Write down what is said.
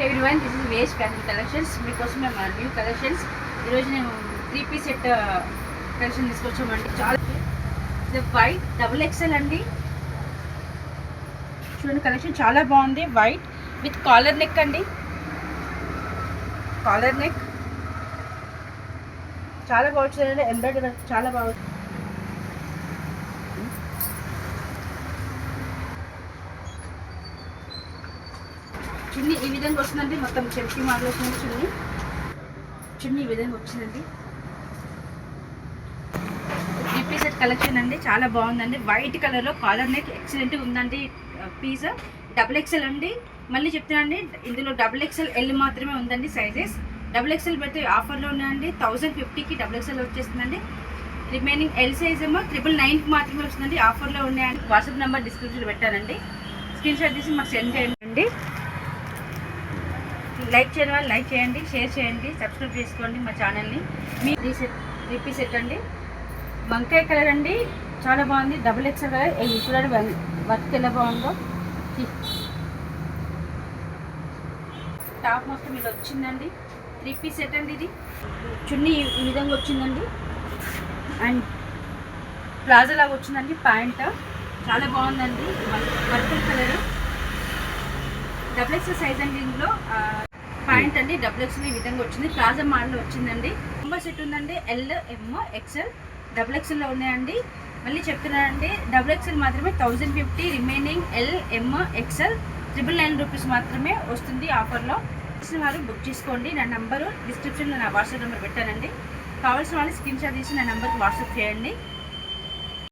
Everyone, this is waste fashion collections. మీకోసం మేము new collections ఈరోజు నేను 3 పీస్ సెట్ కలెక్షన్ తీసుకొచ్చామండి. చాలా వైట్ డబుల్ ఎక్సెల్ అండి. చూడండి, కలెక్షన్ చాలా బాగుంది. వైట్ విత్ కాలర్ నెక్ అండి. కాలర్ నెక్ చాలా బాగుంటుంది. ఎంబ్రాయిడరీ చాలా బాగుంది. చున్నీ ఈ విధంగా వస్తుందండి. మొత్తం చెంకి మోడల్ వస్తుంది. చున్నీ ఈ విధంగా వచ్చిందండి. 3 పీస్ సెట్ కలెక్షన్ అండి. చాలా బాగుందండి. వైట్ కలర్లో కాలర్ నెక్ ఎక్సలెంట్గా ఉందండి. పీస్ డబుల్ ఎక్సెల్ అండి. మళ్ళీ చెప్తున్నానండి, ఇందులో డబుల్ ఎక్సెల్ ఎల్ మాత్రమే ఉందండి సైజెస్. డబుల్ ఎక్సెల్ పెడితే ఆఫర్లో ఉన్నాయండి. 1050కి డబుల్ ఎక్సెల్ వచ్చేస్తుందండి. రిమైనింగ్ ఎల్ సైజ్ ఏమో 999కి మాత్రమే వస్తుందండి. ఆఫర్లో ఉన్నాయండి. వాట్సాప్ నెంబర్ డిస్క్రిప్షన్లో పెట్టానండి. స్క్రీన్ షాట్ తీసి మాకు సెండ్ చేయండి. లైక్ చేయడం వల్ల లైక్ చేయండి, షేర్ చేయండి, సబ్స్క్రైబ్ చేసుకోండి మా ఛానల్ని. మీ 3 పీస్ సెట్ అండి. వంకాయ కలర్ అండి, చాలా బాగుంది. Double XL colour. చూడండి వర్క్ ఎలా బాగుందో. టాప్ మొత్తం ఇది వచ్చిందండి. 3 పీస్ సెట్ అండి. ఇది చున్నీ ఈ విధంగా వచ్చిందండి. అండ్ ప్లాజో లాగా వచ్చిందండి. ప్యాంట్ చాలా బాగుందండి. Purple colour double XL size అండి. ఇందులో ప్యాంట్ అండి డబుల్ ఎక్సెల్ ఈ విధంగా వచ్చింది. ప్లాజో మోడల్ వచ్చిందండి. నెంబర్ సెట్ ఉందండి. ఎల్, ఎమ్, ఎక్సెల్, డబుల్ ఎక్సెల్లో ఉన్నాయండి. మళ్ళీ చెప్తున్నానండి, డబుల్ ఎక్సెల్ మాత్రమే 1050, remaining L, M, XL 999 rupees మాత్రమే వస్తుంది ఆఫర్లో. కావాల్సిన వారు బుక్ చేసుకోండి. నా నెంబరు డిస్క్రిప్షన్లో నా వాట్సాప్ నెంబర్ పెట్టానండి. కావాల్సిన వాళ్ళు స్క్రీన్ షాట్ తీసి నా నెంబర్కి వాట్సాప్ చేయండి.